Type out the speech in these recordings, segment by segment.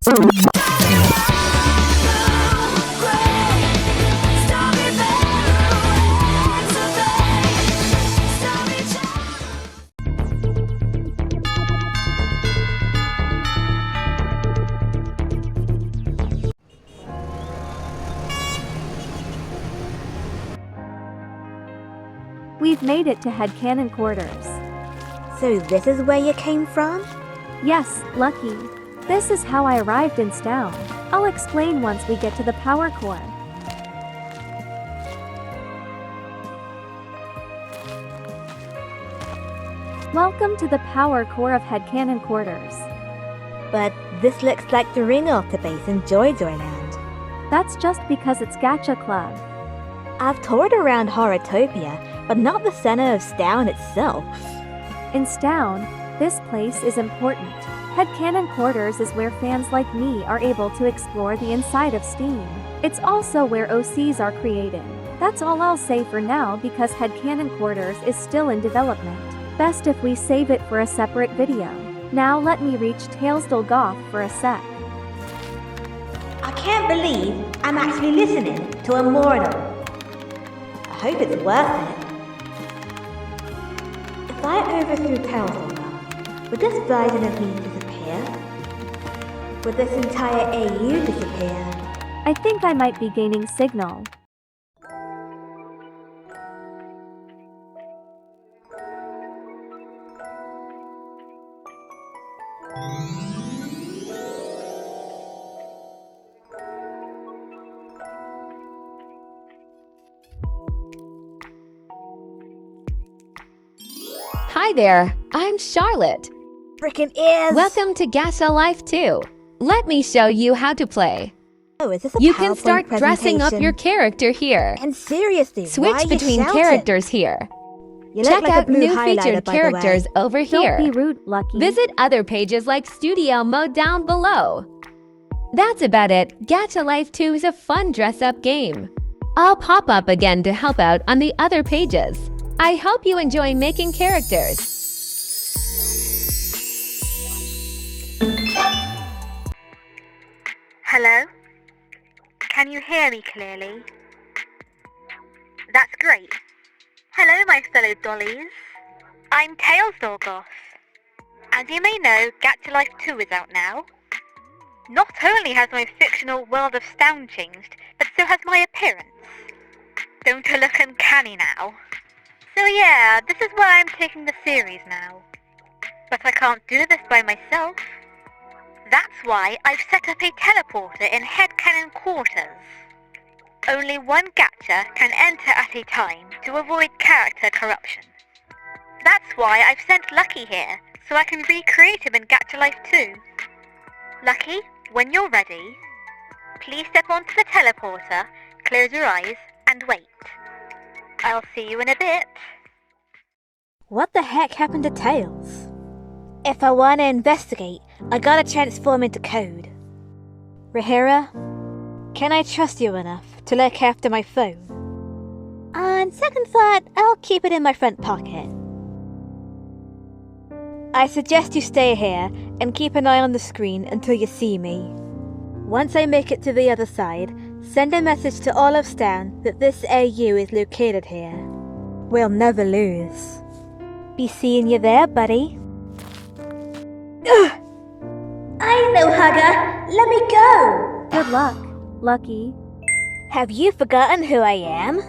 We've made it to headcanon quarters. So this is where you came from? Yes, Lucky. This is how I arrived in Stown. I'll explain once we get to the power core. Welcome to the power core of headcanon quarters. But this looks like the ring off the base in Joyland. That's just because it's Gacha Club. I've toured around Horrortopia, but not the center of Stown itself. In Stown, this place is important. Headcanon Quarters is where fans like me are able to explore the inside of Steam. It's also where OCs are created. That's all I'll say for now because Headcanon Quarters is still in development. Best if we save it for a separate video. Now let me reach Tailsdale for a sec. I can't believe I'm actually listening to Immortal. I hope it's worth it. If I overthrew Tailsdale, would this version of me disappear? Would this entire AU disappear? I think I might be gaining signal. Hi there, I'm Charlotte. Frickin' ears! Welcome to Gacha Life 2. Let me show you how to play. Oh, is this a You can PowerPoint start dressing up your presentation? character here. And seriously, why Switch are you between shouting? characters here. You look Check like a out blue new highlighter, featured by the way. characters over here. Don't be rude, Lucky. Visit other pages like Studio Mode down below. That's about it. Gacha Life 2 is a fun dress-up game. I'll pop up again to help out on the other pages. I hope you enjoy making characters. Hello? Can you hear me clearly? That's great. Hello, my fellow dollies. I'm Tailsdale. As you may know, Gacha Life 2 is out now. Not only has my fictional world of Stown changed, but so has my appearance. Don't I look uncanny now? So yeah, this is where I'm taking the series now. But I can't do this by myself. That's why I've set up a teleporter in headcanon quarters. Only one gacha can enter at a time to avoid character corruption. That's why I've sent Lucky here, so I can recreate him in Gacha Life 2. Lucky, when you're ready, please step onto the teleporter, close your eyes, and wait. I'll see you in a bit. What the heck happened to Tails? If I want to investigate, I gotta transform into code. Rahira, can I trust you enough to look after my phone? On second thought, I'll keep it in my front pocket. I suggest you stay here and keep an eye on the screen until you see me. Once I make it to the other side, send a message to all of Stan that this AU is located here. We'll never lose. Be seeing you there, buddy. Ugh. I know, Hugger. Let me go. Good luck, Lucky. Have you forgotten who I am?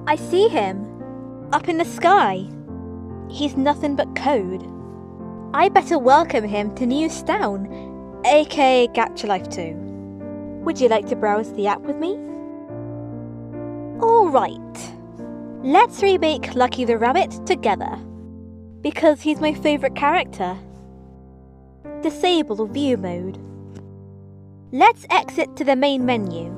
I see him. Up in the sky. He's nothing but code. I better welcome him to New Stown, aka Gacha Life 2. Would you like to browse the app with me? Alright. Let's remake Lucky the Rabbit together. Because he's my favourite character. Disable view mode. Let's exit to the main menu.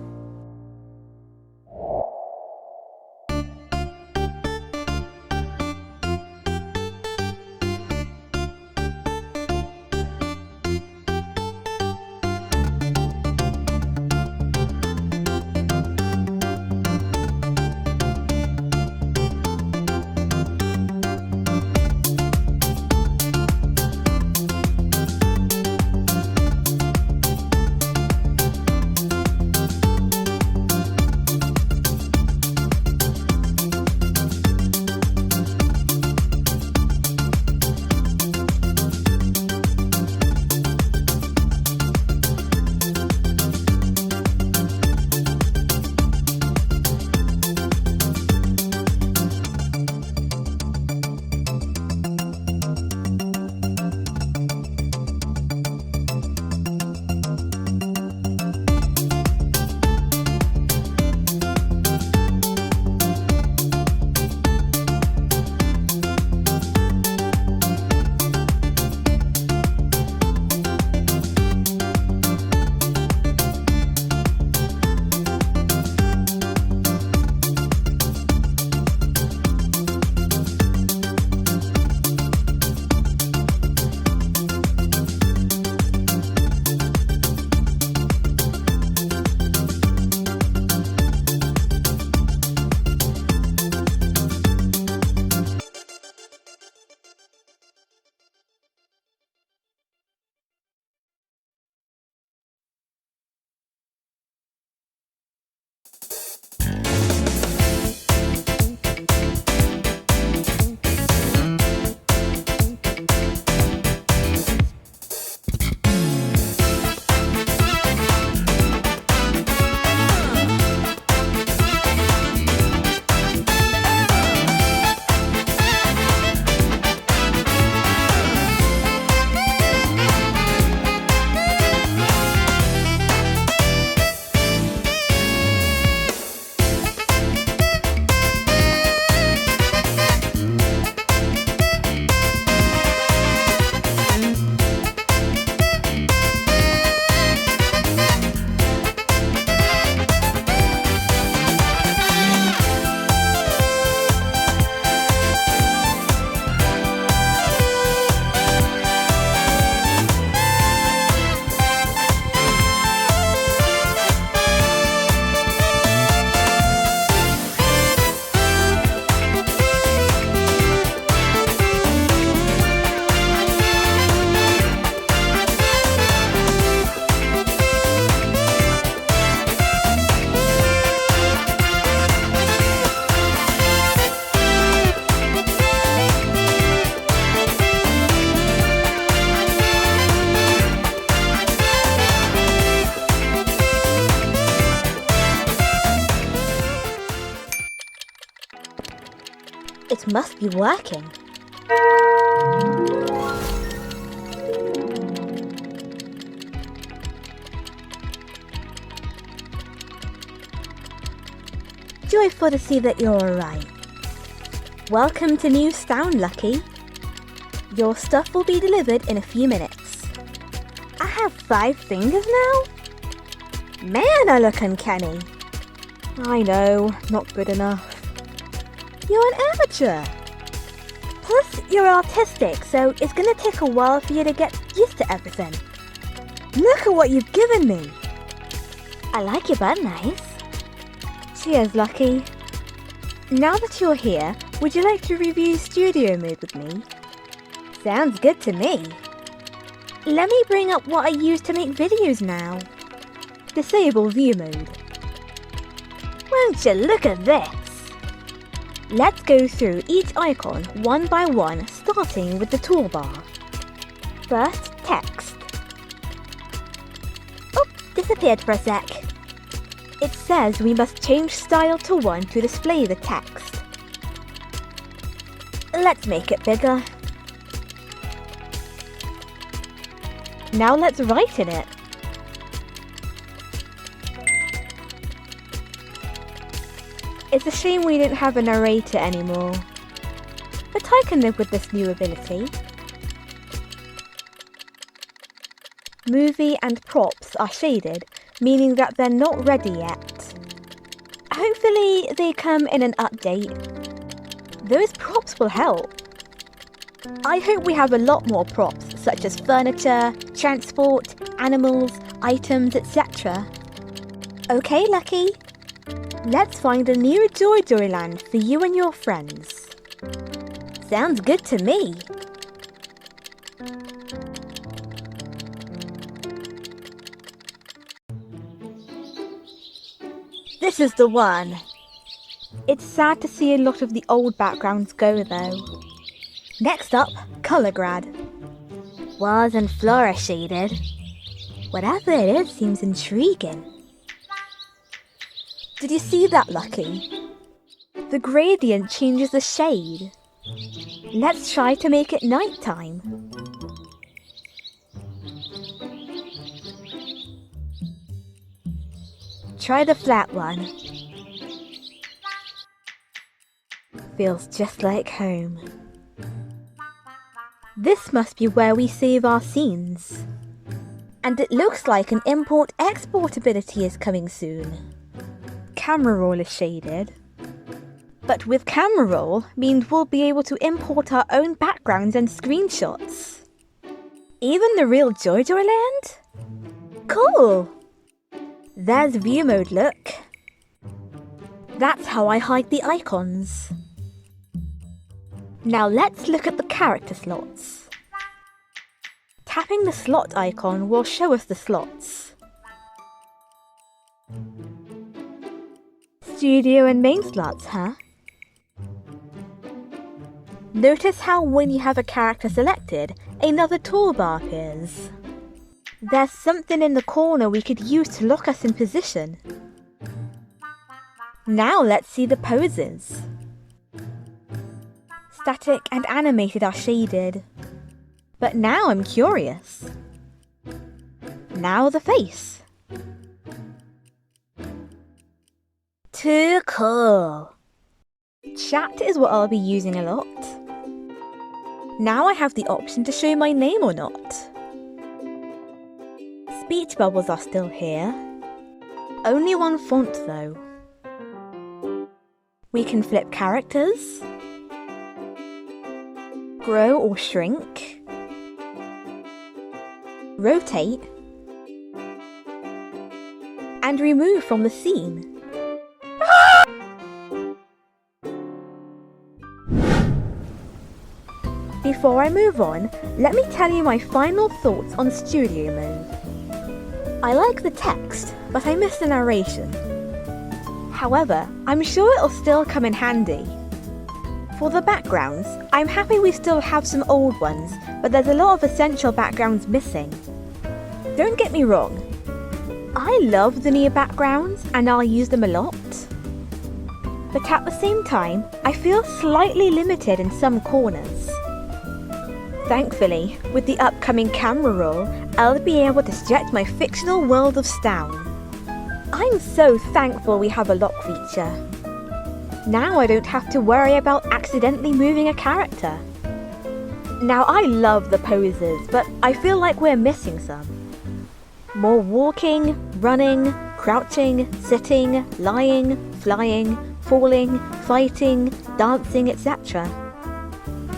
This must be working. Joyful to see that you're alright. Welcome to New Town, Lucky. Your stuff will be delivered in a few minutes. I have 5 fingers now? Man, I look uncanny. I know, not good enough. You're an amateur. Plus, you're autistic, so it's gonna take a while for you to get used to everything. Look at what you've given me. I like your bun knife. Cheers, Lucky. Now that you're here, would you like to review studio mode with me? Sounds good to me. Let me bring up what I use to make videos now. Disable view mode. Won't you look at this? Let's go through each icon one by one, starting with the toolbar. First, text. Oh, disappeared for a sec. It says we must change style to 1 to display the text. Let's make it bigger. Now let's write in it. It's a shame we didn't have a narrator anymore, but I can live with this new ability. Movie and props are shaded, meaning that they're not ready yet. Hopefully they come in an update. Those props will help. I hope we have a lot more props, such as furniture, transport, animals, items, etc. Okay, Lucky. Let's find a new Joy Land for you and your friends. Sounds good to me. This is the one. It's sad to see a lot of the old backgrounds go though. Next up, Colour Grad. Walls and floor are shaded. Whatever it is seems intriguing. Did you see that, Lucky? The gradient changes the shade. Let's try to make it nighttime. Try the flat one. Feels just like home. This must be where we save our scenes. And it looks like an import-export ability is coming soon. Camera roll is shaded. But with camera roll means we'll be able to import our own backgrounds and screenshots. Even the real Joy Land? Cool! There's view mode, look. That's how I hide the icons. Now let's look at the character slots. Tapping the slot icon will show us the slots. Studio and main slots, huh? Notice how when you have a character selected, another toolbar appears. There's something in the corner we could use to lock us in position. Now let's see the poses. Static and animated are shaded. But now I'm curious. Now the face. Too cool. Chat is what I'll be using a lot. Now I have the option to show my name or not. Speech bubbles are still here. Only one font though. We can flip characters, grow or shrink, rotate, and remove from the scene. Before I move on, let me tell you my final thoughts on studio mode. I like the text, but I miss the narration. However, I'm sure it'll still come in handy. For the backgrounds, I'm happy we still have some old ones, but there's a lot of essential backgrounds missing. Don't get me wrong, I love the new backgrounds and I'll use them a lot. but at the same time, I feel slightly limited in some corners. Thankfully, with the upcoming camera roll, I'll be able to stretch my fictional world of Stown. I'm so thankful we have a lock feature. Now I don't have to worry about accidentally moving a character. Now I love the poses, but I feel like we're missing some. More walking, running, crouching, sitting, lying, flying, falling, fighting, dancing, etc.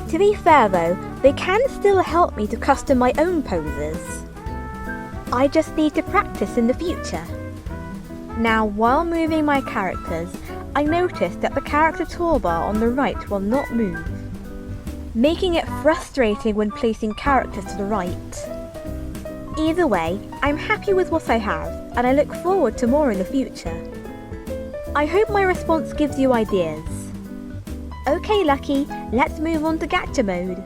To be fair though, they can still help me to custom my own poses. I just need to practice in the future. Now while moving my characters, I noticed that the character toolbar on the right will not move, making it frustrating when placing characters to the right. Either way, I'm happy with what I have, and I look forward to more in the future. I hope my response gives you ideas. Okay Lucky, let's move on to Gacha mode.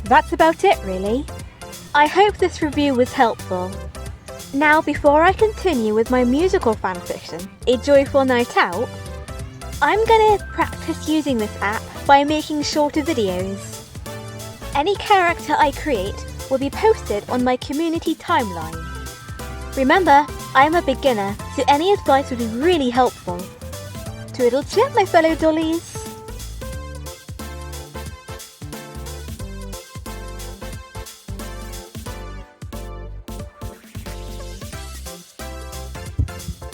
That's about it really. I hope this review was helpful. Now before I continue with my musical fanfiction, A Joyful Night Out, I'm gonna practice using this app by making shorter videos. Any character I create will be posted on my community timeline. Remember, I'm a beginner, so any advice would be really helpful. Twiddle chip, my fellow dollies!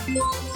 No.